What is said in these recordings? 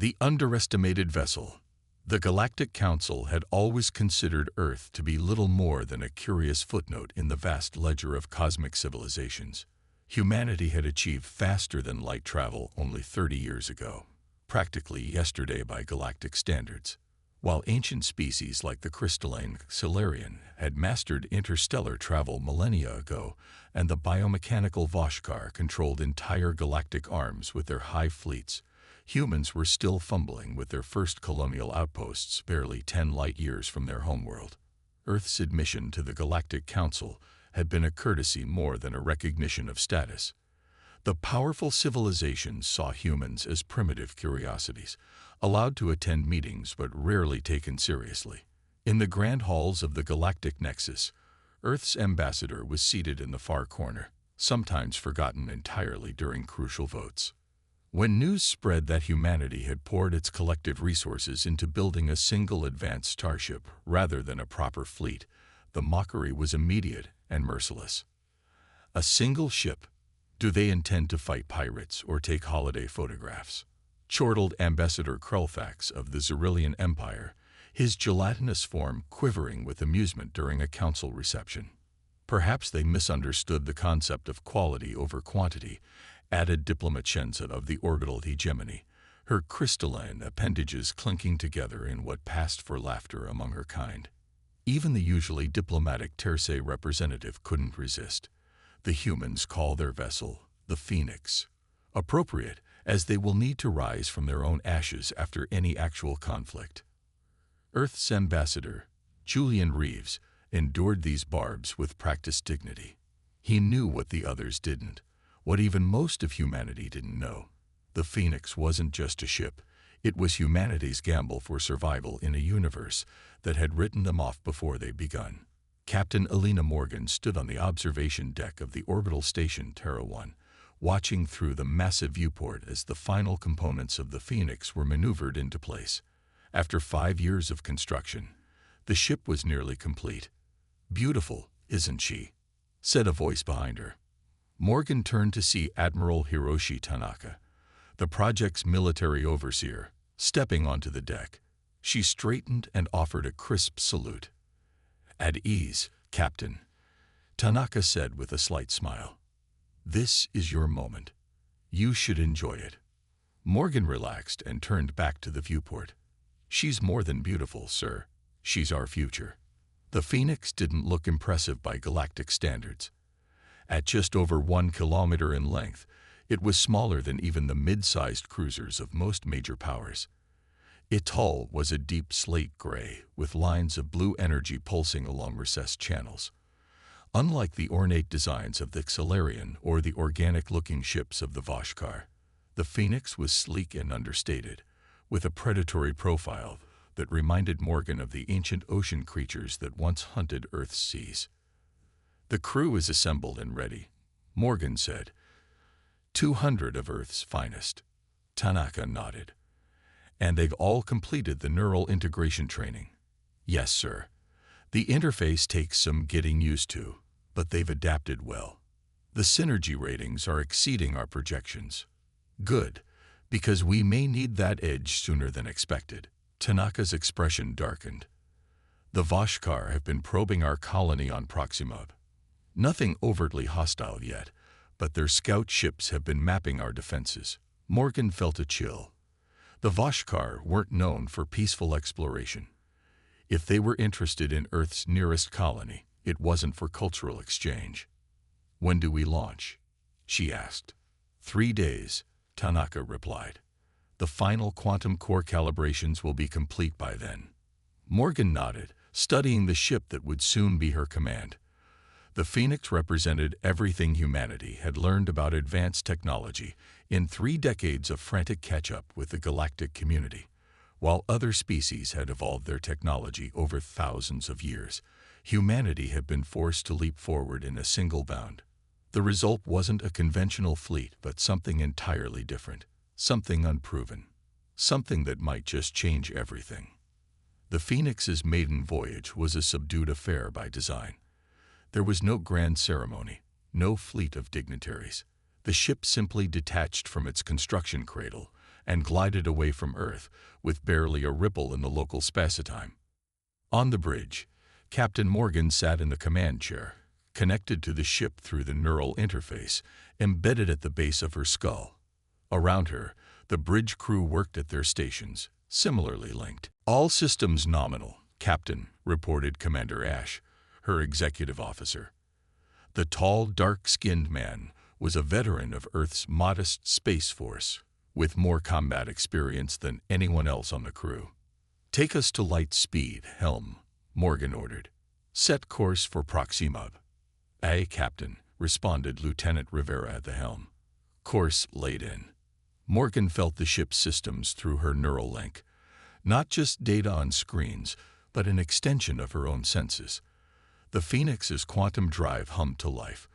The underestimated vessel. The Galactic Council had always considered Earth to be little more than a curious footnote in the vast ledger of cosmic civilizations. Humanity had achieved faster-than-light travel only 30 years ago, practically yesterday by galactic standards, while ancient species like the crystalline Solarian had mastered interstellar travel millennia ago, and the biomechanical Voshkar controlled entire galactic arms with their hive fleets. Humans were still fumbling with their first colonial outposts barely 10 light-years from their homeworld. Earth's admission to the Galactic Council had been a courtesy more than a recognition of status. The powerful civilizations saw humans as primitive curiosities, allowed to attend meetings but rarely taken seriously. In the grand halls of the Galactic Nexus, Earth's ambassador was seated in the far corner, sometimes forgotten entirely during crucial votes. When news spread that humanity had poured its collective resources into building a single advanced starship rather than a proper fleet, the mockery was immediate and merciless. A single ship? Do they intend to fight pirates or take holiday photographs? Chortled Ambassador Krulfax of the Zerillian Empire, his gelatinous form quivering with amusement during a council reception. Perhaps they misunderstood the concept of quality over quantity, added Diplomat Shenza of the orbital hegemony, her crystalline appendages clinking together in what passed for laughter among her kind. Even the usually diplomatic Tersay representative couldn't resist. The humans call their vessel the Phoenix. Appropriate, as they will need to rise from their own ashes after any actual conflict. Earth's ambassador, Julian Reeves, endured these barbs with practiced dignity. He knew what the others didn't, what even most of humanity didn't know. The Phoenix wasn't just a ship. It was humanity's gamble for survival in a universe that had written them off before they begun. Captain Elena Morgan stood on the observation deck of the orbital station Terra 1, watching through the massive viewport as the final components of the Phoenix were maneuvered into place. After 5 years of construction, the ship was nearly complete. "Beautiful, isn't she?" said a voice behind her. Morgan turned to see Admiral Hiroshi Tanaka, the project's military overseer, stepping onto the deck. She straightened and offered a crisp salute. "At ease, Captain," Tanaka said with a slight smile. "This is your moment. You should enjoy it." Morgan relaxed and turned back to the viewport. "She's more than beautiful, sir. She's our future." The Phoenix didn't look impressive by galactic standards. At just over 1 kilometer in length, it was smaller than even the mid-sized cruisers of most major powers. Its hull was a deep slate gray, with lines of blue energy pulsing along recessed channels. Unlike the ornate designs of the Solarian or the organic-looking ships of the Voshkar, the Phoenix was sleek and understated, with a predatory profile that reminded Morgan of the ancient ocean creatures that once hunted Earth's seas. "The crew is assembled and ready," Morgan said. 200 of Earth's finest." Tanaka nodded. "And they've all completed the neural integration training." "Yes, sir. The interface takes some getting used to, but they've adapted well. The synergy ratings are exceeding our projections." "Good, because we may need that edge sooner than expected." Tanaka's expression darkened. "The Voshkar have been probing our colony on Proxima. Nothing overtly hostile yet, but their scout ships have been mapping our defenses." Morgan felt a chill. The Voshkar weren't known for peaceful exploration. If they were interested in Earth's nearest colony, it wasn't for cultural exchange. "When do we launch?" she asked. 3 days, Tanaka replied. "The final quantum core calibrations will be complete by then." Morgan nodded, studying the ship that would soon be her command. The Phoenix represented everything humanity had learned about advanced technology in 3 decades of frantic catch-up with the galactic community. While other species had evolved their technology over thousands of years, humanity had been forced to leap forward in a single bound. The result wasn't a conventional fleet, but something entirely different, something unproven, something that might just change everything. The Phoenix's maiden voyage was a subdued affair by design. There was no grand ceremony, no fleet of dignitaries. The ship simply detached from its construction cradle and glided away from Earth with barely a ripple in the local spacetime. On the bridge, Captain Morgan sat in the command chair, connected to the ship through the neural interface embedded at the base of her skull. Around her, the bridge crew worked at their stations, similarly linked. "All systems nominal, Captain," reported Commander Ash, her executive officer. The tall, dark-skinned man was a veteran of Earth's modest space force, with more combat experience than anyone else on the crew. "Take us to light speed, Helm," Morgan ordered. "Set course for Proxima." "Aye, Captain," responded Lieutenant Rivera at the helm. Course laid in. Morgan felt the ship's systems through her neural link. Not just data on screens, but an extension of her own senses. The Phoenix's quantum drive hummed to life,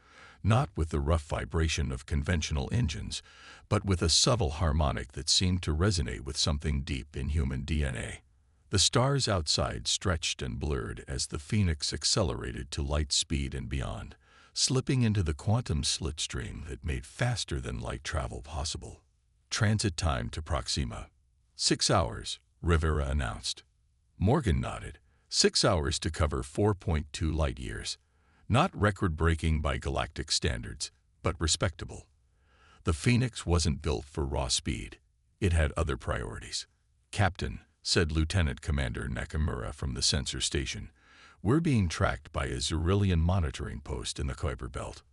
not with the rough vibration of conventional engines, but with a subtle harmonic that seemed to resonate with something deep in human DNA. The stars outside stretched and blurred as the Phoenix accelerated to light speed and beyond, slipping into the quantum slipstream that made faster-than-light travel possible. Transit time to Proxima. 6 hours, Rivera announced. Morgan nodded. 6 hours to cover 4.2 light-years. Not record-breaking by galactic standards, but respectable. The Phoenix wasn't built for raw speed. It had other priorities. "Captain," said Lieutenant Commander Nakamura from the sensor station, "we're being tracked by a Xyrillian monitoring post in the Kuiper Belt."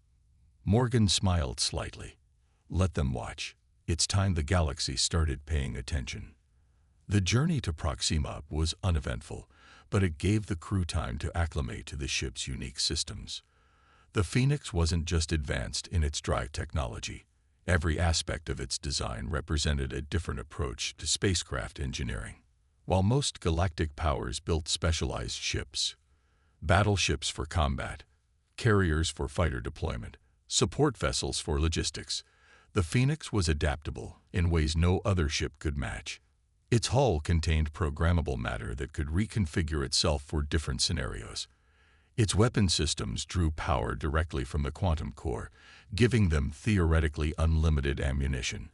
Morgan smiled slightly. "Let them watch. It's time the galaxy started paying attention." The journey to Proxima was uneventful, but it gave the crew time to acclimate to the ship's unique systems. The Phoenix wasn't just advanced in its drive technology. Every aspect of its design represented a different approach to spacecraft engineering. While most galactic powers built specialized ships, battleships for combat, carriers for fighter deployment, support vessels for logistics, the Phoenix was adaptable in ways no other ship could match. Its hull contained programmable matter that could reconfigure itself for different scenarios. Its weapon systems drew power directly from the quantum core, giving them theoretically unlimited ammunition.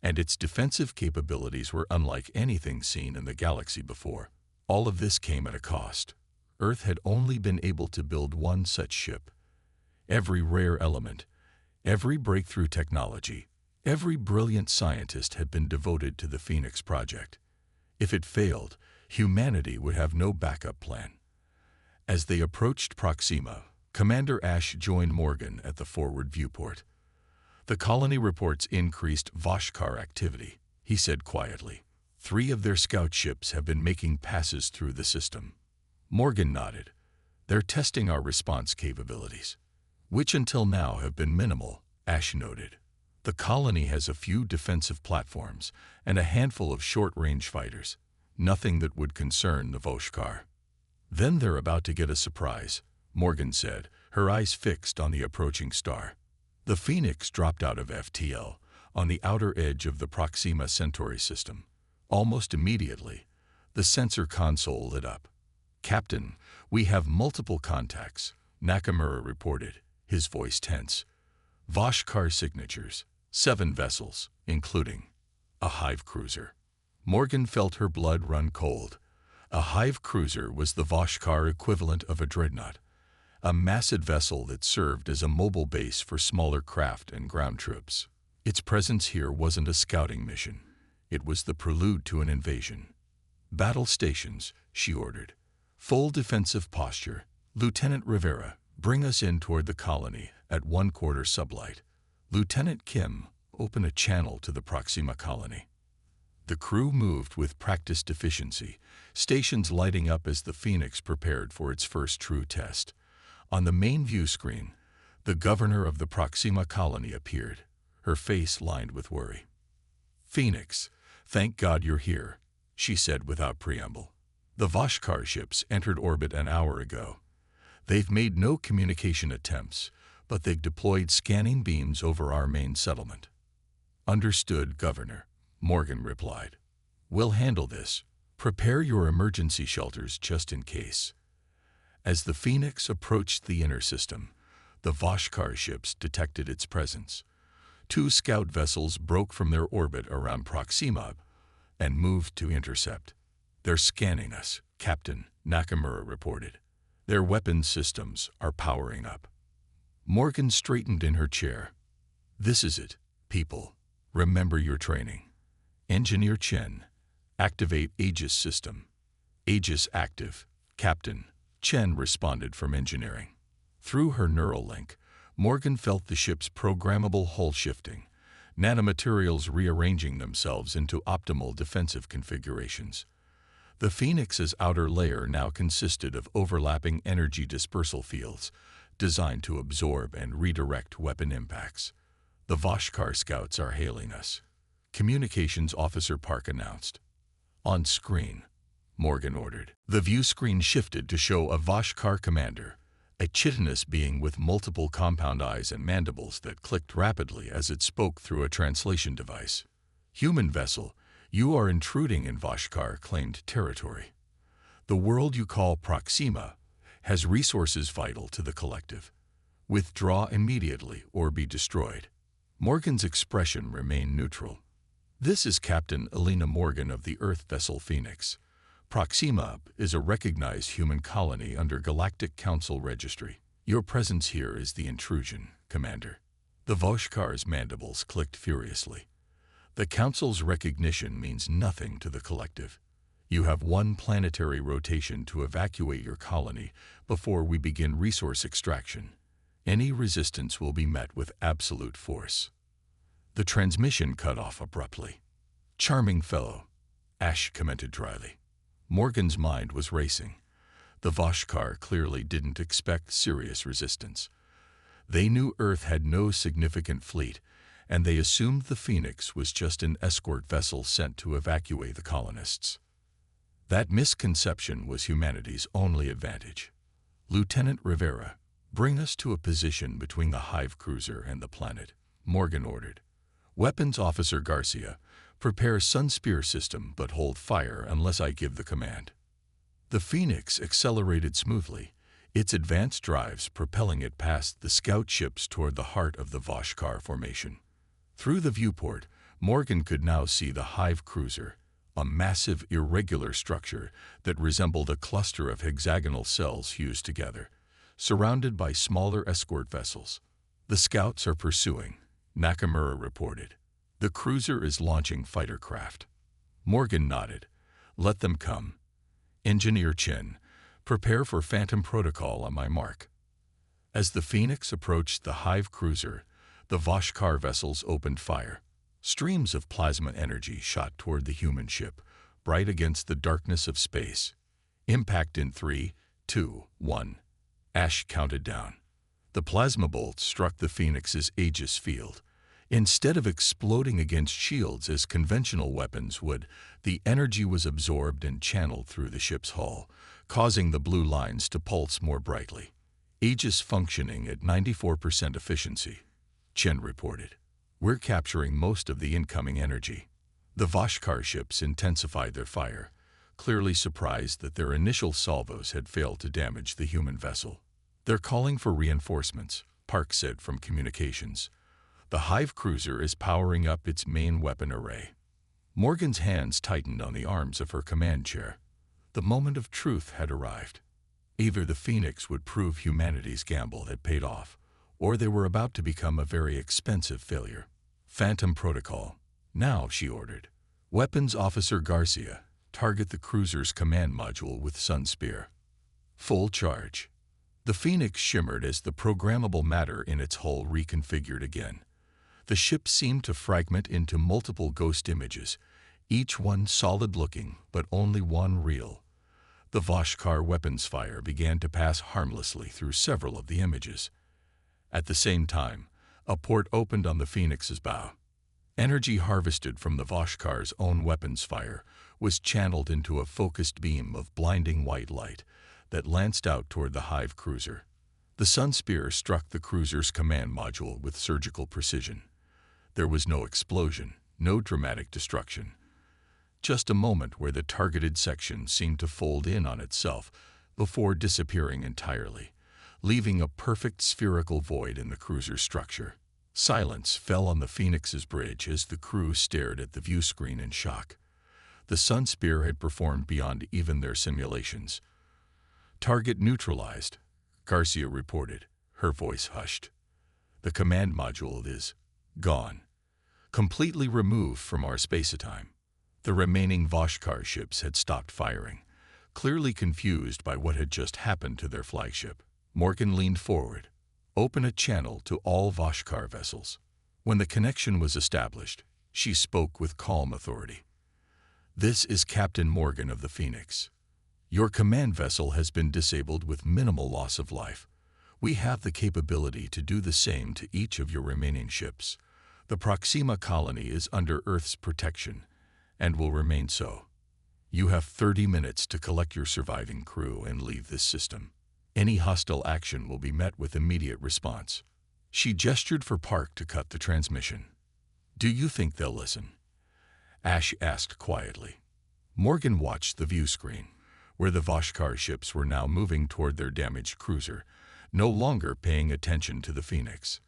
And its defensive capabilities were unlike anything seen in the galaxy before. All of this came at a cost. Earth had only been able to build one such ship. Every rare element, every breakthrough technology, every brilliant scientist had been devoted to the Phoenix project. If it failed, humanity would have no backup plan. As they approached Proxima, Commander Ash joined Morgan at the forward viewport. "The colony reports increased Voshkar activity," he said quietly. 3 of their scout ships have been making passes through the system." Morgan nodded. "They're testing our response capabilities, which until now have been minimal," Ash noted. "The colony has a few defensive platforms and a handful of short-range fighters, nothing that would concern the Voshkar." "Then they're about to get a surprise," Morgan said, her eyes fixed on the approaching star. The Phoenix dropped out of FTL on the outer edge of the Proxima Centauri system. Almost immediately, the sensor console lit up. "Captain, we have multiple contacts," Nakamura reported, his voice tense. "Voshkar signatures, 7 vessels, including a hive cruiser." Morgan felt her blood run cold. A hive cruiser was the Voshkar equivalent of a dreadnought, a massive vessel that served as a mobile base for smaller craft and ground troops. Its presence here wasn't a scouting mission. It was the prelude to an invasion. "Battle stations," she ordered. "Full defensive posture. Lieutenant Rivera, bring us in toward the colony at 1/4 sublight. Lieutenant Kim, open a channel to the Proxima colony." The crew moved with practiced efficiency, stations lighting up as the Phoenix prepared for its first true test. On the main view screen, the governor of the Proxima colony appeared, her face lined with worry. "Phoenix, thank God you're here," she said without preamble. "The Voshkar ships entered orbit an hour ago. They've made no communication attempts, but they've deployed scanning beams over our main settlement." "Understood, Governor," Morgan replied. "We'll handle this. Prepare your emergency shelters just in case." As the Phoenix approached the inner system, the Voshkar ships detected its presence. Two scout vessels broke from their orbit around Proxima and moved to intercept. "They're scanning us," Captain Nakamura reported. "Their weapons systems are powering up." Morgan straightened in her chair. "This is it, people. Remember your training. Engineer Chen, activate Aegis system." "Aegis active," Captain Chen responded from engineering. Through her neural link, Morgan felt the ship's programmable hull shifting, nanomaterials rearranging themselves into optimal defensive configurations. The Phoenix's outer layer now consisted of overlapping energy dispersal fields designed to absorb and redirect weapon impacts. "The Voshkar scouts are hailing us," Communications Officer Park announced. "On screen," Morgan ordered. The view screen shifted to show a Voshkar commander, a chitinous being with multiple compound eyes and mandibles that clicked rapidly as it spoke through a translation device. "Human vessel, you are intruding in Voshkar claimed territory. The world you call Proxima has resources vital to the collective. Withdraw immediately or be destroyed." Morgan's expression remained neutral. "This is Captain Elena Morgan of the Earth vessel Phoenix. Proxima is a recognized human colony under Galactic Council registry. Your presence here is the intrusion, Commander." The Voshkar's mandibles clicked furiously. "The Council's recognition means nothing to the collective. You have one planetary rotation to evacuate your colony before we begin resource extraction. Any resistance will be met with absolute force." The transmission cut off abruptly. "Charming fellow," Ash commented dryly. Morgan's mind was racing. The Voshkar clearly didn't expect serious resistance. They knew Earth had no significant fleet, and they assumed the Phoenix was just an escort vessel sent to evacuate the colonists. That misconception was humanity's only advantage. "Lieutenant Rivera, bring us to a position between the Hive cruiser and the planet," Morgan ordered. "Weapons Officer Garcia, prepare Sunspear system but hold fire unless I give the command." The Phoenix accelerated smoothly, its advanced drives propelling it past the scout ships toward the heart of the Voshkar formation. Through the viewport, Morgan could now see the Hive cruiser, a massive irregular structure that resembled a cluster of hexagonal cells fused together, surrounded by smaller escort vessels. "The scouts are pursuing," Nakamura reported. "The cruiser is launching fighter craft." Morgan nodded. "Let them come. Engineer Chen, prepare for Phantom Protocol on my mark." As the Phoenix approached the Hive cruiser, the Voshkar vessels opened fire. Streams of plasma energy shot toward the human ship, bright against the darkness of space. "Impact in 3, 2, 1. Ash counted down. The plasma bolt struck the Phoenix's Aegis field. Instead of exploding against shields as conventional weapons would, the energy was absorbed and channeled through the ship's hull, causing the blue lines to pulse more brightly. "Aegis functioning at 94% efficiency," Chen reported. "We're capturing most of the incoming energy." The Voshkar ships intensified their fire, clearly surprised that their initial salvos had failed to damage the human vessel. "They're calling for reinforcements," Park said from communications. "The Hive cruiser is powering up its main weapon array." Morgan's hands tightened on the arms of her command chair. The moment of truth had arrived. Either the Phoenix would prove humanity's gamble had paid off, or they were about to become a very expensive failure. "Phantom Protocol. Now," she ordered. "Weapons Officer Garcia, target the cruiser's command module with Sunspear." Full charge. The Phoenix shimmered as the programmable matter in its hull reconfigured again. The ship seemed to fragment into multiple ghost images, each one solid-looking, but only one real. The Voshkar weapons fire began to pass harmlessly through several of the images. At the same time, a port opened on the Phoenix's bow. Energy harvested from the Voshkar's own weapons fire was channeled into a focused beam of blinding white light that lanced out toward the Hive cruiser. The Sunspear struck the cruiser's command module with surgical precision. There was no explosion, no dramatic destruction. Just a moment where the targeted section seemed to fold in on itself before disappearing entirely, leaving a perfect spherical void in the cruiser's structure. Silence fell on the Phoenix's bridge as the crew stared at the view screen in shock. The Sun Spear had performed beyond even their simulations. "Target neutralized," Garcia reported, her voice hushed. "The command module is gone, completely removed from our space-time." The remaining Voshkar ships had stopped firing, clearly confused by what had just happened to their flagship. Morgan leaned forward. "Open a channel to all Voshkar vessels." When the connection was established, she spoke with calm authority. "This is Captain Morgan of the Phoenix. Your command vessel has been disabled with minimal loss of life. We have the capability to do the same to each of your remaining ships. The Proxima colony is under Earth's protection and will remain so. You have 30 minutes to collect your surviving crew and leave this system. Any hostile action will be met with immediate response." She gestured for Park to cut the transmission. "Do you think they'll listen?" Ash asked quietly. Morgan watched the view screen, where the Voshkar ships were now moving toward their damaged cruiser, no longer paying attention to the Phoenix.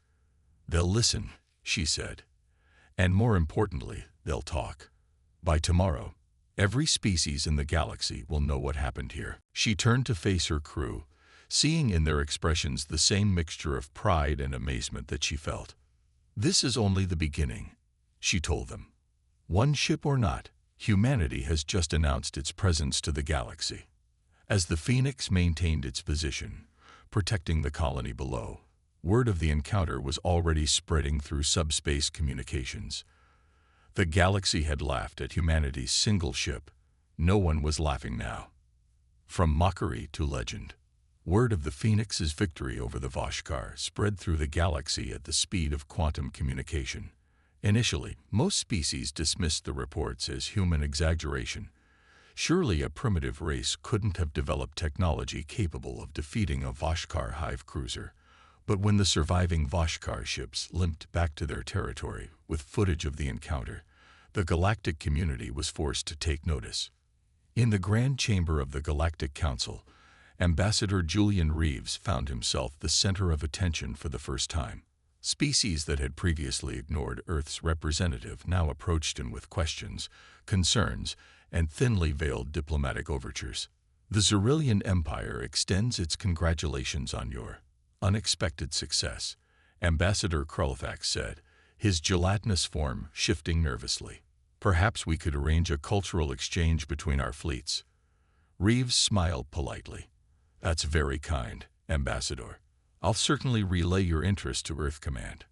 "They'll listen," she said. "And more importantly, they'll talk. By tomorrow, every species in the galaxy will know what happened here." She turned to face her crew, seeing in their expressions the same mixture of pride and amazement that she felt. "This is only the beginning," she told them. "One ship or not, humanity has just announced its presence to the galaxy." As the Phoenix maintained its position, protecting the colony below, word of the encounter was already spreading through subspace communications. The galaxy had laughed at humanity's single ship. No one was laughing now. From mockery to legend, word of the Phoenix's victory over the Voshkar spread through the galaxy at the speed of quantum communication. Initially, most species dismissed the reports as human exaggeration. Surely a primitive race couldn't have developed technology capable of defeating a Voshkar hive cruiser. But when the surviving Voshkar ships limped back to their territory with footage of the encounter, the galactic community was forced to take notice. In the Grand Chamber of the Galactic Council, Ambassador Julian Reeves found himself the center of attention for the first time. Species that had previously ignored Earth's representative now approached him with questions, concerns, and thinly veiled diplomatic overtures. "The Zerillian Empire extends its congratulations on your unexpected success," Ambassador Krulfax said, his gelatinous form shifting nervously. "Perhaps we could arrange a cultural exchange between our fleets." Reeves smiled politely. "That's very kind, Ambassador. I'll certainly relay your interest to Earth Command."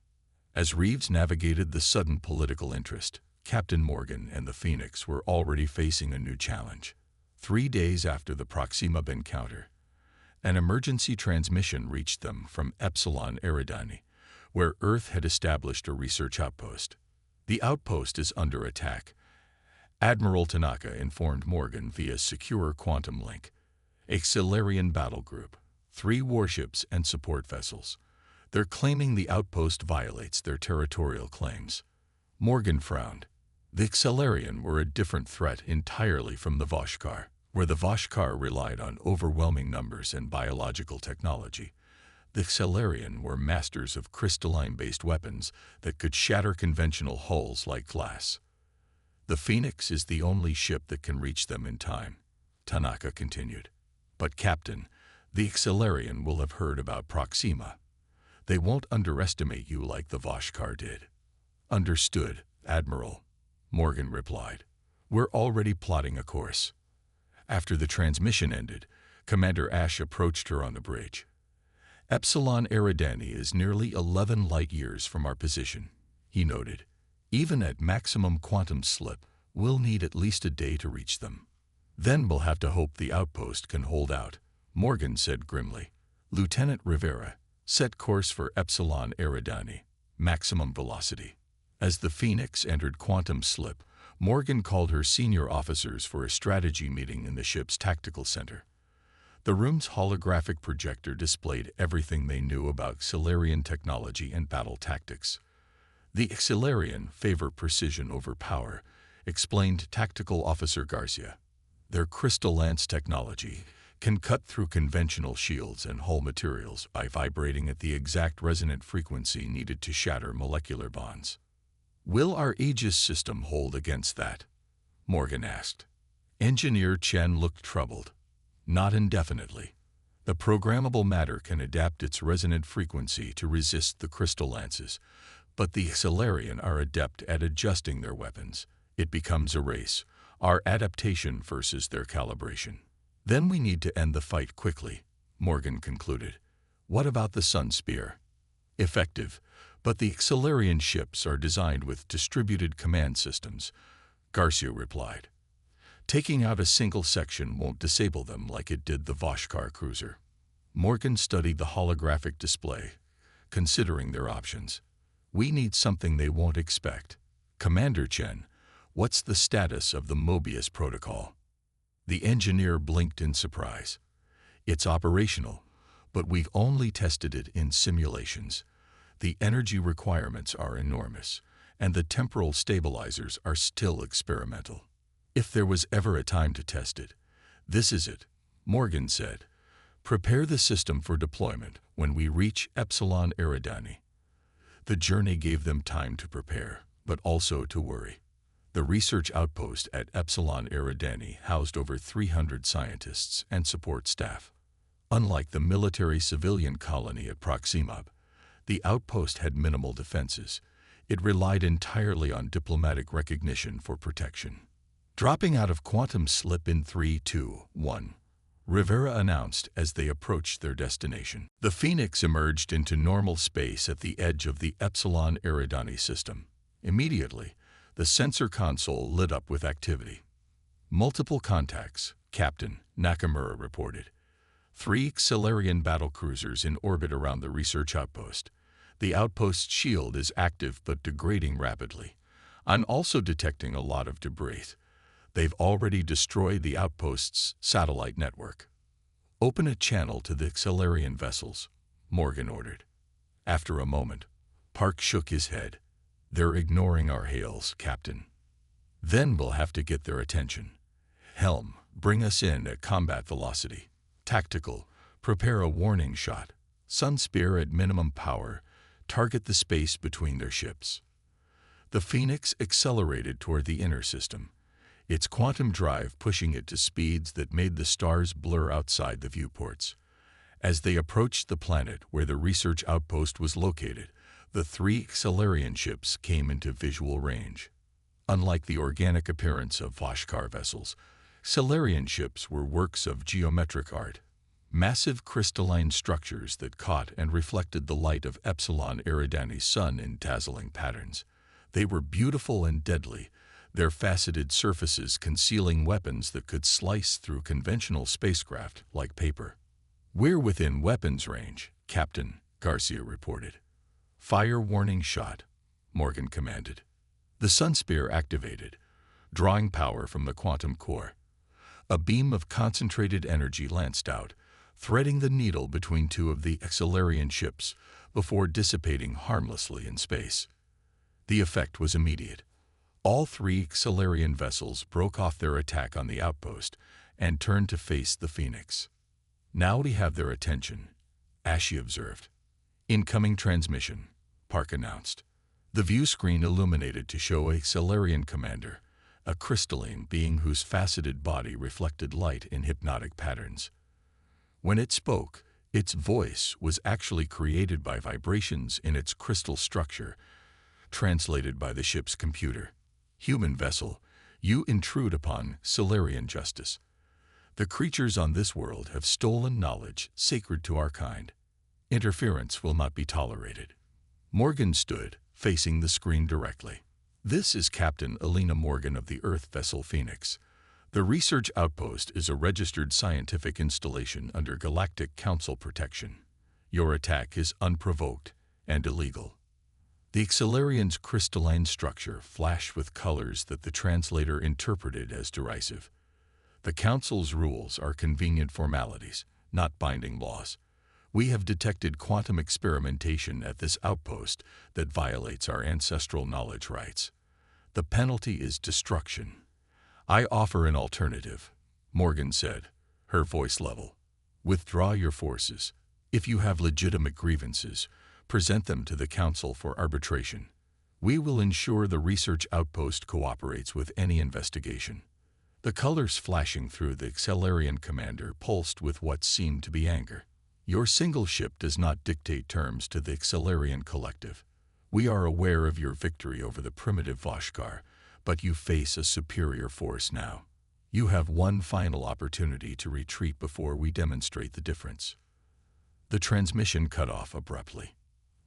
As Reeves navigated the sudden political interest, Captain Morgan and the Phoenix were already facing a new challenge. 3 days after the Proxima encounter, an emergency transmission reached them from Epsilon Eridani, where Earth had established a research outpost. "The outpost is under attack," Admiral Tanaka informed Morgan via secure quantum link. "A Xilarian battle group, 3 warships and support vessels. They're claiming the outpost violates their territorial claims." Morgan frowned. The Xilarian were a different threat entirely from the Voshkar. Where the Voshkar relied on overwhelming numbers and biological technology, the Xilarian were masters of crystalline-based weapons that could shatter conventional hulls like glass. "The Phoenix is the only ship that can reach them in time," Tanaka continued. "But Captain, the Xilarian will have heard about Proxima. They won't underestimate you like the Voshkar did." "Understood, Admiral," Morgan replied. "We're already plotting a course." After the transmission ended, Commander Ash approached her on the bridge. "Epsilon Eridani is nearly 11 light-years from our position," he noted. "Even at maximum quantum slip, we'll need at least a day to reach them. Then we'll have to hope the outpost can hold out," Morgan said grimly. "Lieutenant Rivera, set course for Epsilon Eridani, maximum velocity." As the Phoenix entered quantum slip, Morgan called her senior officers for a strategy meeting in the ship's tactical center. The room's holographic projector displayed everything they knew about Xilarian technology and battle tactics. "The Xilarian favor precision over power," explained Tactical Officer Garcia. "Their Crystal Lance technology can cut through conventional shields and hull materials by vibrating at the exact resonant frequency needed to shatter molecular bonds. Will our Aegis system hold against that? Morgan asked. Engineer Chen looked troubled. Not indefinitely. The programmable matter can adapt its resonant frequency to resist the crystal lances, but the Xelarian are adept at adjusting their weapons. It becomes a race, our adaptation versus their calibration. Then we need to end the fight quickly, Morgan concluded. What about the Sun Spear? Effective, but the Xelarian ships are designed with distributed command systems, Garcia replied. Taking out a single section won't disable them like it did the Voshkar cruiser. Morgan studied the holographic display, considering their options. We need something they won't expect. Commander Chen, what's the status of the Mobius protocol? The engineer blinked in surprise. It's operational, but we've only tested it in simulations. The energy requirements are enormous, and the temporal stabilizers are still experimental. If there was ever a time to test it, this is it, Morgan said. Prepare the system for deployment when we reach Epsilon Eridani. The journey gave them time to prepare, but also to worry. The research outpost at Epsilon Eridani housed over 300 scientists and support staff. Unlike the military-civilian colony at Proximab, the outpost had minimal defenses. It relied entirely on diplomatic recognition for protection. Dropping out of quantum slip in 3, 2, 1, Rivera announced as they approached their destination. The Phoenix emerged into normal space at the edge of the Epsilon Eridani system. Immediately, the sensor console lit up with activity. Multiple contacts, Captain Nakamura reported. 3 Xelarian battlecruisers in orbit around the research outpost. The outpost's shield is active but degrading rapidly. I'm also detecting a lot of debris. They've already destroyed the outpost's satellite network. Open a channel to the Xelarian vessels, Morgan ordered. After a moment, Park shook his head. They're ignoring our hails, Captain. Then we'll have to get their attention. Helm, bring us in at combat velocity. Tactical, prepare a warning shot. Sun Spear at minimum power, target the space between their ships. The Phoenix accelerated toward the inner system, its quantum drive pushing it to speeds that made the stars blur outside the viewports. As they approached the planet where the research outpost was located, the 3 Xelarian ships came into visual range. Unlike the organic appearance of Voshkar vessels, Xelarian ships were works of geometric art, massive crystalline structures that caught and reflected the light of Epsilon Eridani's sun in dazzling patterns. They were beautiful and deadly, their faceted surfaces concealing weapons that could slice through conventional spacecraft like paper. We're within weapons range, Captain, Garcia reported. Fire warning shot, Morgan commanded. The Sun Spear activated, drawing power from the quantum core. A beam of concentrated energy lanced out, threading the needle between 2 of the Xelarian ships before dissipating harmlessly in space. The effect was immediate. All 3 Xelarian vessels broke off their attack on the outpost and turned to face the Phoenix. Now we have their attention, Ashi observed. Incoming transmission, Park announced. The view screen illuminated to show a Xelarian commander, a crystalline being whose faceted body reflected light in hypnotic patterns. When it spoke, its voice was actually created by vibrations in its crystal structure, translated by the ship's computer. Human vessel, you intrude upon Xelarian justice. The creatures on this world have stolen knowledge sacred to our kind. Interference will not be tolerated. Morgan stood, facing the screen directly. This is Captain Elena Morgan of the Earth vessel Phoenix. The research outpost is a registered scientific installation under Galactic Council protection. Your attack is unprovoked and illegal. The Xelarian's crystalline structure flashed with colors that the translator interpreted as derisive. The Council's rules are convenient formalities, not binding laws. We have detected quantum experimentation at this outpost that violates our ancestral knowledge rights. The penalty is destruction. I offer an alternative, Morgan said, her voice level. "Withdraw your forces. If you have legitimate grievances, present them to the Council for arbitration. We will ensure the research outpost cooperates with any investigation." The colors flashing through the Accelarian commander pulsed with what seemed to be anger. "Your single ship does not dictate terms to the Accelarian collective. We are aware of your victory over the primitive Voshkar, but you face a superior force now. You have one final opportunity to retreat before we demonstrate the difference." The transmission cut off abruptly.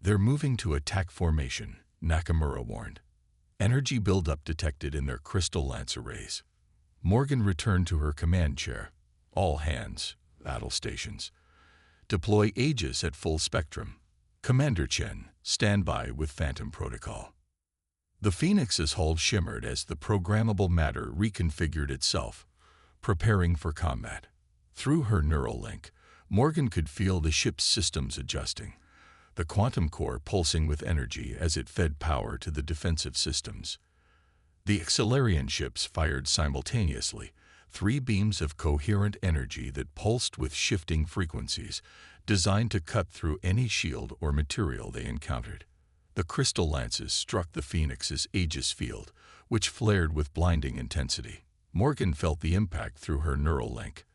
"They're moving to attack formation," Nakamura warned. Energy buildup detected in their crystal lance arrays. Morgan returned to her command chair. "All hands, battle stations. Deploy Aegis at full spectrum. Commander Chen, stand by with Phantom Protocol." The Phoenix's hull shimmered as the programmable matter reconfigured itself, preparing for combat. Through her neural link, Morgan could feel the ship's systems adjusting, the quantum core pulsing with energy as it fed power to the defensive systems. The Accelarian ships fired simultaneously, 3 beams of coherent energy that pulsed with shifting frequencies, designed to cut through any shield or material they encountered. The crystal lances struck the Phoenix's Aegis field, which flared with blinding intensity. Morgan felt the impact through her neural link.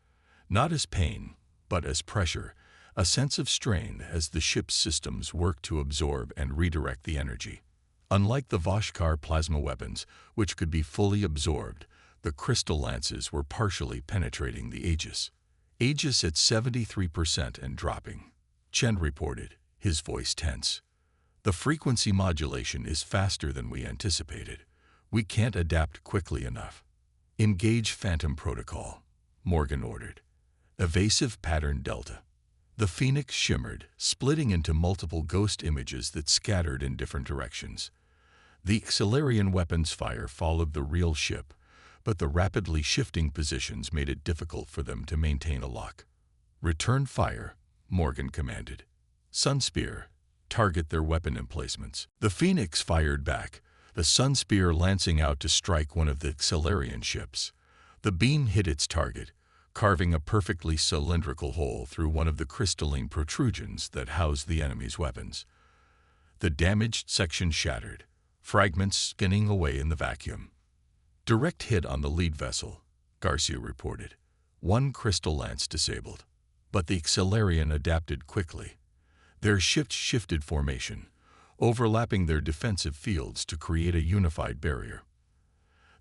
Not as pain, but as pressure, a sense of strain as the ship's systems worked to absorb and redirect the energy. Unlike the Voshkar plasma weapons, which could be fully absorbed, the crystal lances were partially penetrating the Aegis. "Aegis at 73% and dropping," Chen reported, his voice tense. "The frequency modulation is faster than we anticipated. We can't adapt quickly enough." "Engage Phantom Protocol," Morgan ordered. "Evasive pattern delta." The Phoenix shimmered, splitting into multiple ghost images that scattered in different directions. The Accelarian weapons fire followed the real ship, but the rapidly shifting positions made it difficult for them to maintain a lock. "Return fire," Morgan commanded. "Sunspear, target their weapon emplacements." The Phoenix fired back, the Sunspear lancing out to strike one of the Accelarian ships. The beam hit its target, carving a perfectly cylindrical hole through one of the crystalline protrusions that housed the enemy's weapons. The damaged section shattered, fragments skinning away in the vacuum. "Direct hit on the lead vessel," Garcia reported. "1 crystal lance disabled." But the Accelarian adapted quickly. Their ship shifted formation, overlapping their defensive fields to create a unified barrier.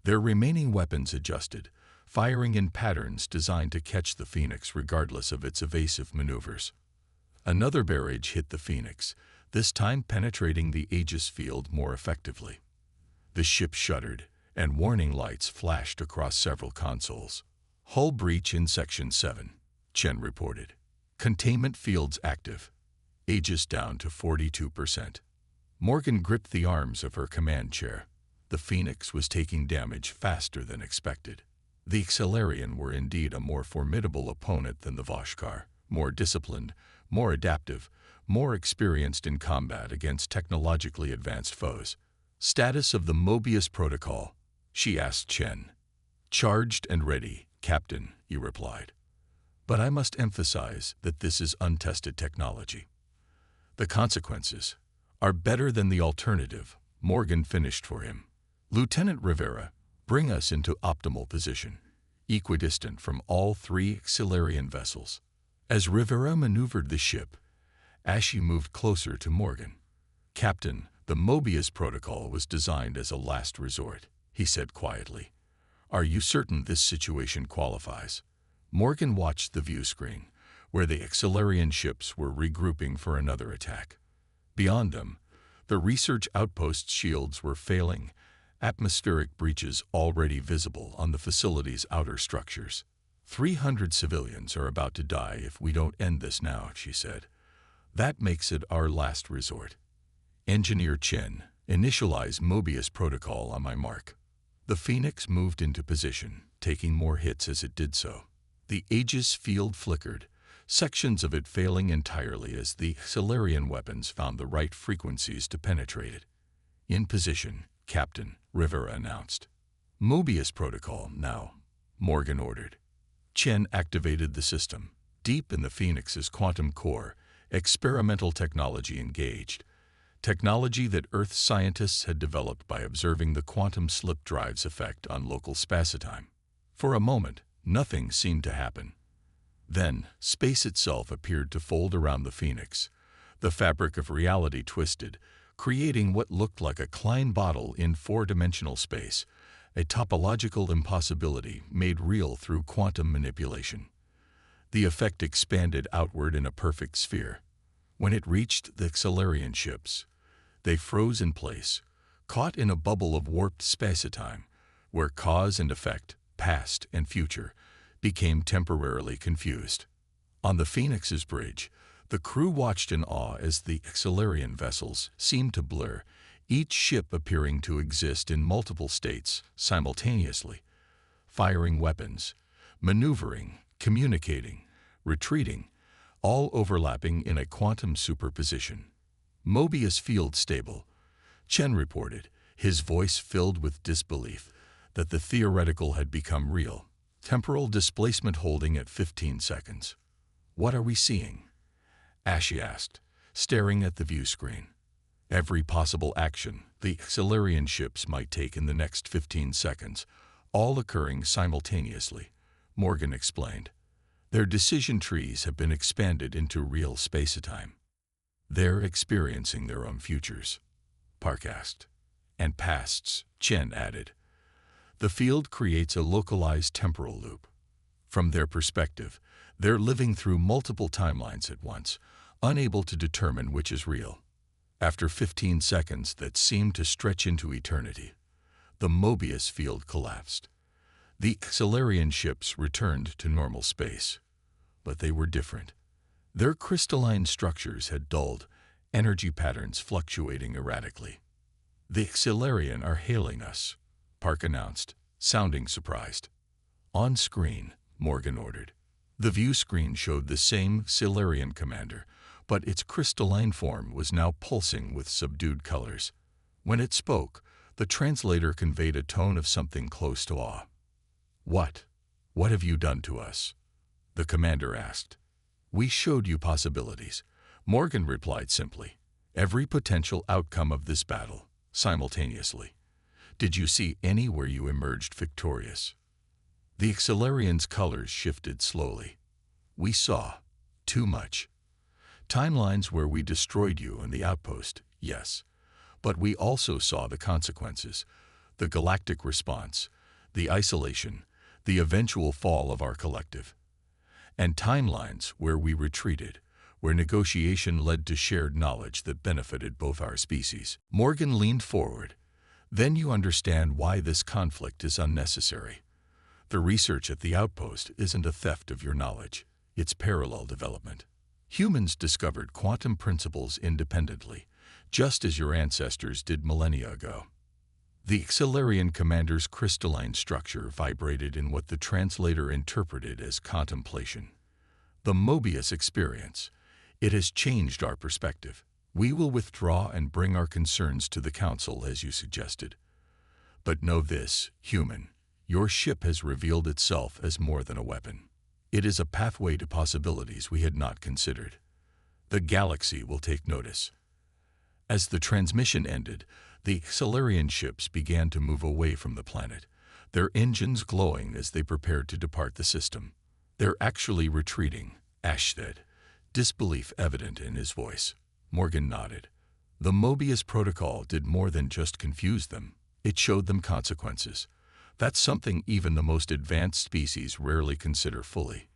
Their remaining weapons adjusted, firing in patterns designed to catch the Phoenix regardless of its evasive maneuvers. Another barrage hit the Phoenix, this time penetrating the Aegis field more effectively. The ship shuddered, and warning lights flashed across several consoles. "Hull breach in Section 7, Chen reported. "Containment fields active. Aegis down to 42%. Morgan gripped the arms of her command chair. The Phoenix was taking damage faster than expected. The Accelarian were indeed a more formidable opponent than the Voshkar, more disciplined, more adaptive, more experienced in combat against technologically advanced foes. "Status of the Mobius Protocol?" she asked Chen. "Charged and ready, Captain," he replied. "But I must emphasize that this is untested technology. The consequences are better than the alternative," Morgan finished for him. "Lieutenant Rivera, bring us into optimal position, equidistant from all 3 Accelarian vessels." As Rivera maneuvered the ship, Ashe moved closer to Morgan. "Captain, the Mobius Protocol was designed as a last resort," he said quietly. "Are you certain this situation qualifies?" Morgan watched the view screen, where the Accelarian ships were regrouping for another attack. Beyond them, the research outpost's shields were failing, atmospheric breaches already visible on the facility's outer structures. 300 civilians are about to die if we don't end this now," she said. "That makes it our last resort. Engineer Chen, initialize Mobius Protocol on my mark." The Phoenix moved into position, taking more hits as it did so. The Aegis field flickered, sections of it failing entirely as the Accelarian weapons found the right frequencies to penetrate it. "In position, Captain," Rivera announced. "Mobius Protocol now," Morgan ordered. Chen activated the system. Deep in the Phoenix's quantum core, experimental technology engaged. Technology that Earth scientists had developed by observing the quantum slip drive's effect on local spacetime. For a moment, nothing seemed to happen. Then, space itself appeared to fold around the Phoenix. The fabric of reality twisted, creating what looked like a Klein bottle in four-dimensional space, a topological impossibility made real through quantum manipulation. The effect expanded outward in a perfect sphere. When it reached the Xelarian ships, they froze in place, caught in a bubble of warped spacetime, where cause and effect, past and future, became temporarily confused. On the Phoenix's bridge, the crew watched in awe as the Xelarian vessels seemed to blur, each ship appearing to exist in multiple states simultaneously, firing weapons, maneuvering, communicating, retreating, all overlapping in a quantum superposition. Mobius field stable, Chen reported, his voice filled with disbelief that the theoretical had become real. Temporal displacement holding at 15 seconds. What are we seeing? Ashe asked, staring at the view screen. Every possible action the Xelarian ships might take in the next 15 seconds, all occurring simultaneously, Morgan explained. Their decision trees have been expanded into real spacetime. They're experiencing their own futures, Park asked. And pasts, Chen added. The field creates a localized temporal loop. From their perspective, they're living through multiple timelines at once, unable to determine which is real. After 15 seconds that seemed to stretch into eternity, the Mobius field collapsed. The Xelarian ships returned to normal space. But they were different. Their crystalline structures had dulled, energy patterns fluctuating erratically. The Xelarian are hailing us, Park announced, sounding surprised. On screen, Morgan ordered. The view screen showed the same Xelarian commander, but its crystalline form was now pulsing with subdued colors. When it spoke, the translator conveyed a tone of something close to awe. What have you done to us? The commander asked. We showed you possibilities, Morgan replied simply. Every potential outcome of this battle, simultaneously. Did you see any where you emerged victorious? The Xelarian's colors shifted slowly. We saw too much. Timelines where we destroyed you and the outpost, yes. But we also saw the consequences, the galactic response, the isolation, the eventual fall of our collective. And timelines where we retreated, where negotiation led to shared knowledge that benefited both our species. Morgan leaned forward. Then you understand why this conflict is unnecessary. The research at the outpost isn't a theft of your knowledge. It's parallel development. Humans discovered quantum principles independently, just as your ancestors did millennia ago. The Xelarian commander's crystalline structure vibrated in what the translator interpreted as contemplation. The Mobius experience. It has changed our perspective. We will withdraw and bring our concerns to the Council as you suggested. But know this, human, your ship has revealed itself as more than a weapon. It is a pathway to possibilities we had not considered. The galaxy will take notice. As the transmission ended, the Xelarian ships began to move away from the planet, their engines glowing as they prepared to depart the system. They're actually retreating, Ashe said, disbelief evident in his voice. Morgan nodded. The Mobius protocol did more than just confuse them. It showed them consequences. That's something even the most advanced species rarely consider fully.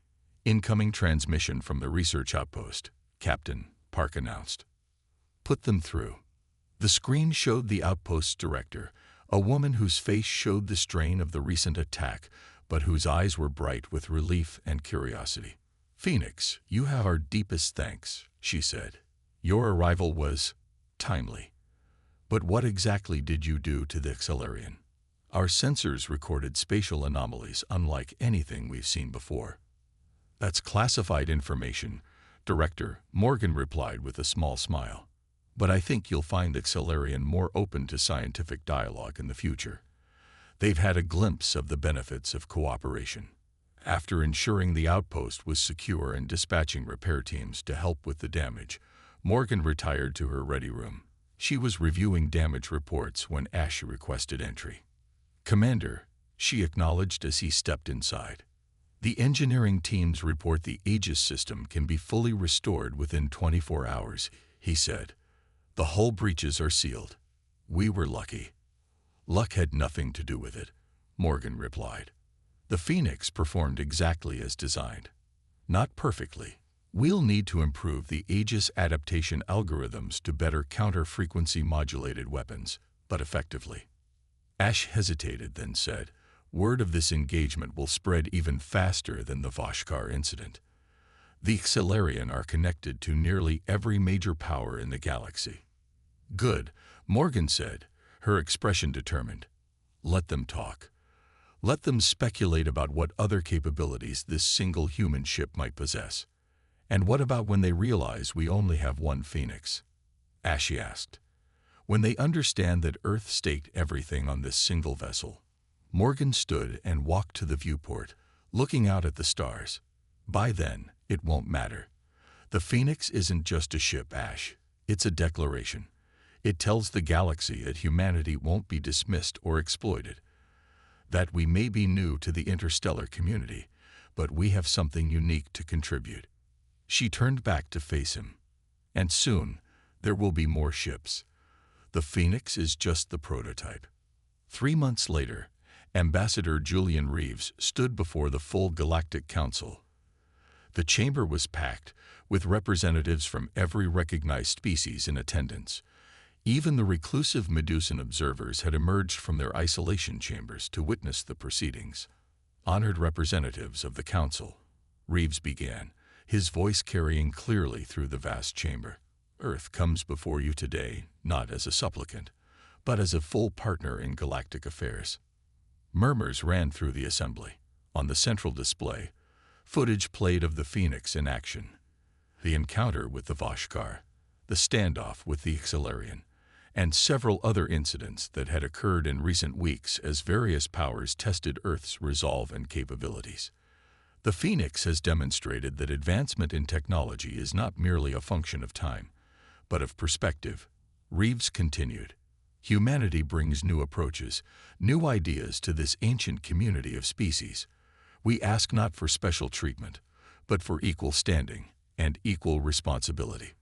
Incoming transmission from the research outpost, Captain, Park announced. Put them through. The screen showed the outpost's director, a woman whose face showed the strain of the recent attack, but whose eyes were bright with relief and curiosity. Phoenix, you have our deepest thanks, she said. Your arrival was timely. But what exactly did you do to the Xelarian? Our sensors recorded spatial anomalies unlike anything we've seen before. That's classified information, Director, Morgan replied with a small smile. But I think you'll find the Xelarian more open to scientific dialogue in the future. They've had a glimpse of the benefits of cooperation. After ensuring the outpost was secure and dispatching repair teams to help with the damage, Morgan retired to her ready room. She was reviewing damage reports when Ash requested entry. "Commander," she acknowledged as he stepped inside. "The engineering teams report the Aegis system can be fully restored within 24 hours, he said. "The hull breaches are sealed. We were lucky." "Luck had nothing to do with it," Morgan replied. "The Phoenix performed exactly as designed. Not perfectly. We'll need to improve the Aegis adaptation algorithms to better counter frequency-modulated weapons, but effectively." Ash hesitated, then said, "Word of this engagement will spread even faster than the Voshkar incident. The Xelarian are connected to nearly every major power in the galaxy." "Good," Morgan said, her expression determined. "Let them talk. Let them speculate about what other capabilities this single human ship might possess. And what about when they realize we only have one Phoenix?" Ash asked. "When they understand that Earth staked everything on this single vessel." Morgan stood and walked to the viewport, looking out at the stars. "By then, it won't matter. The Phoenix isn't just a ship, Ash. It's a declaration. It tells the galaxy that humanity won't be dismissed or exploited. That we may be new to the interstellar community, but we have something unique to contribute." She turned back to face him. "And soon, there will be more ships. The Phoenix is just the prototype." 3 months later, Ambassador Julian Reeves stood before the full Galactic Council. The chamber was packed, with representatives from every recognized species in attendance. Even the reclusive Medusan observers had emerged from their isolation chambers to witness the proceedings. "Honored representatives of the Council," Reeves began, his voice carrying clearly through the vast chamber. "Earth comes before you today, not as a supplicant, but as a full partner in galactic affairs." Murmurs ran through the assembly. On the central display, footage played of the Phoenix in action. The encounter with the Voshkar, the standoff with the Xelarian, and several other incidents that had occurred in recent weeks as various powers tested Earth's resolve and capabilities. The Phoenix has demonstrated that advancement in technology is not merely a function of time, but of perspective. Reeves continued. "Humanity brings new approaches, new ideas to this ancient community of species. We ask not for special treatment, but for equal standing and equal responsibility."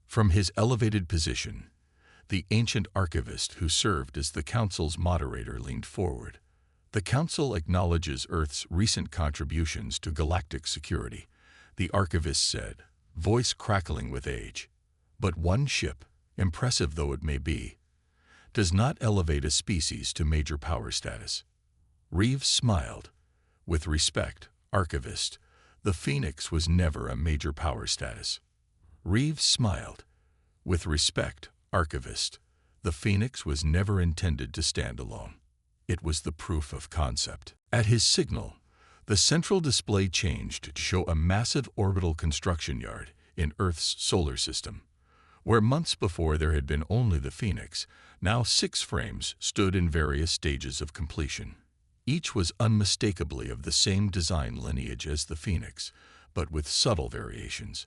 From his elevated position, the ancient archivist who served as the Council's moderator leaned forward. "The Council acknowledges Earth's recent contributions to galactic security," the archivist said, voice crackling with age. "But one ship, impressive though it may be, does not elevate a species to major power status." Reeves smiled. "With respect, archivist, the Phoenix was never a major power status." Reeves smiled. "With respect, archivist, the Phoenix was never intended to stand alone. It was the proof of concept." At his signal, the central display changed to show a massive orbital construction yard in Earth's solar system. Where months before there had been only the Phoenix, now 6 frames stood in various stages of completion. Each was unmistakably of the same design lineage as the Phoenix, but with subtle variations.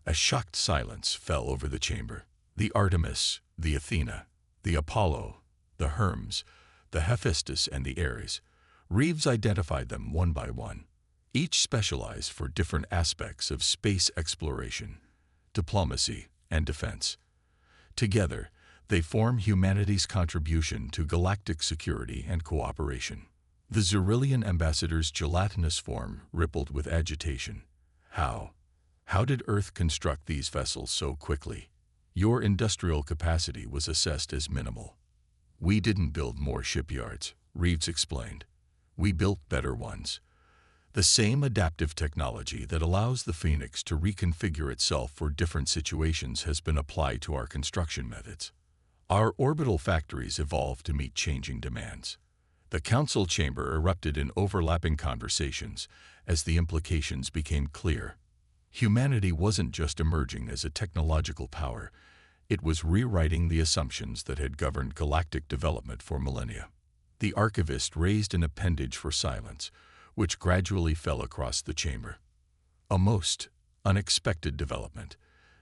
A shocked silence fell over the chamber. The Artemis, the Athena, the Apollo, the Hermes, the Hephaestus, and the Ares. Reeves identified them one by one. Each specialized for different aspects of space exploration, diplomacy, and defense. Together, they form humanity's contribution to galactic security and cooperation. The Xerillian ambassador's gelatinous form rippled with agitation. How did Earth construct these vessels so quickly? Your industrial capacity was assessed as minimal. We didn't build more shipyards, Reeves explained. We built better ones. The same adaptive technology that allows the Phoenix to reconfigure itself for different situations has been applied to our construction methods. Our orbital factories evolved to meet changing demands. The council chamber erupted in overlapping conversations as the implications became clear. Humanity wasn't just emerging as a technological power, it was rewriting the assumptions that had governed galactic development for millennia. The archivist raised an appendage for silence, which gradually fell across the chamber. A most unexpected development,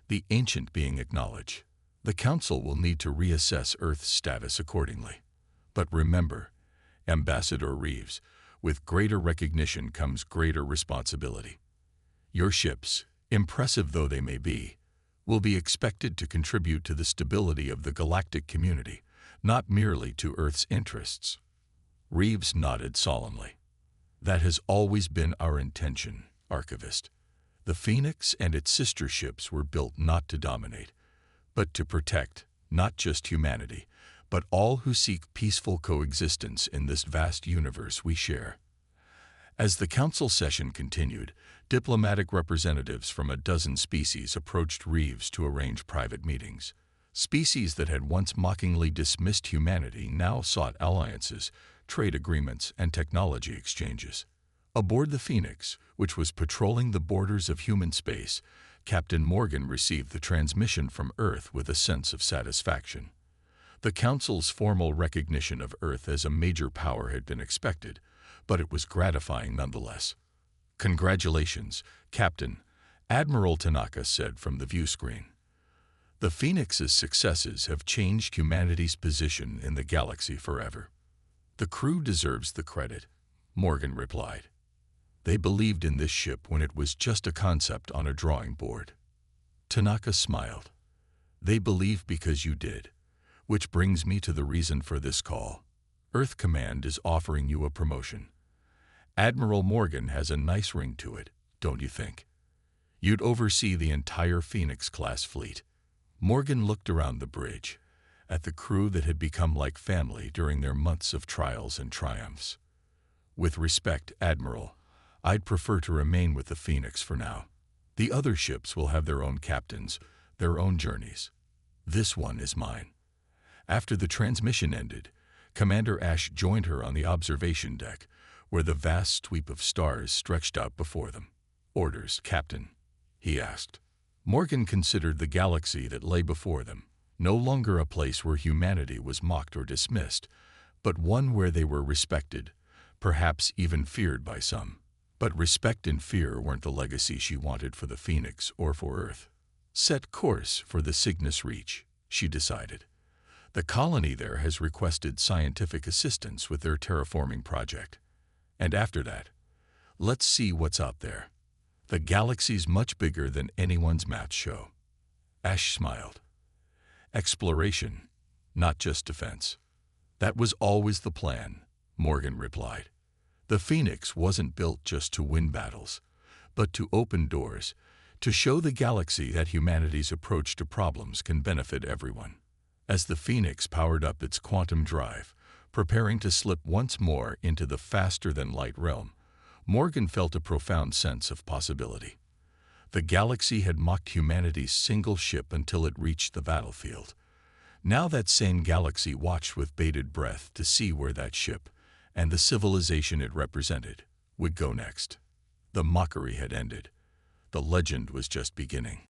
the ancient being acknowledged. The Council will need to reassess Earth's status accordingly. But remember, Ambassador Reeves, with greater recognition comes greater responsibility. Your ships, impressive though they may be, will be expected to contribute to the stability of the galactic community, not merely to Earth's interests. Reeves nodded solemnly. That has always been our intention, Archivist. The Phoenix and its sister ships were built not to dominate, but to protect not just humanity, but all who seek peaceful coexistence in this vast universe we share. As the council session continued, diplomatic representatives from a dozen species approached Reeves to arrange private meetings. Species that had once mockingly dismissed humanity now sought alliances, trade agreements, and technology exchanges. Aboard the Phoenix, which was patrolling the borders of human space, Captain Morgan received the transmission from Earth with a sense of satisfaction. The Council's formal recognition of Earth as a major power had been expected, but it was gratifying nonetheless. "Congratulations, Captain," Admiral Tanaka said from the view screen. "The Phoenix's successes have changed humanity's position in the galaxy forever." "The crew deserves the credit," Morgan replied. "They believed in this ship when it was just a concept on a drawing board." Tanaka smiled. "They believe because you did. Which brings me to the reason for this call. Earth Command is offering you a promotion. Admiral Morgan has a nice ring to it, don't you think? You'd oversee the entire Phoenix-class fleet." Morgan looked around the bridge, at the crew that had become like family during their months of trials and triumphs. "With respect, Admiral, I'd prefer to remain with the Phoenix for now. The other ships will have their own captains, their own journeys. This one is mine." After the transmission ended, Commander Ash joined her on the observation deck, where the vast sweep of stars stretched out before them. "Orders, Captain?" he asked. Morgan considered the galaxy that lay before them, no longer a place where humanity was mocked or dismissed, but one where they were respected, perhaps even feared by some. But respect and fear weren't the legacy she wanted for the Phoenix or for Earth. "Set course for the Cygnus Reach," she decided. "The colony there has requested scientific assistance with their terraforming project. And after that, let's see what's out there. The galaxy's much bigger than anyone's maps show." Ash smiled. "Exploration, not just defense." "That was always the plan," Morgan replied. "The Phoenix wasn't built just to win battles, but to open doors, to show the galaxy that humanity's approach to problems can benefit everyone." As the Phoenix powered up its quantum drive, preparing to slip once more into the faster-than-light realm, Morgan felt a profound sense of possibility. The galaxy had mocked humanity's single ship until it reached the battlefield. Now that same galaxy watched with bated breath to see where that ship, and the civilization it represented, would go next. The mockery had ended. The legend was just beginning.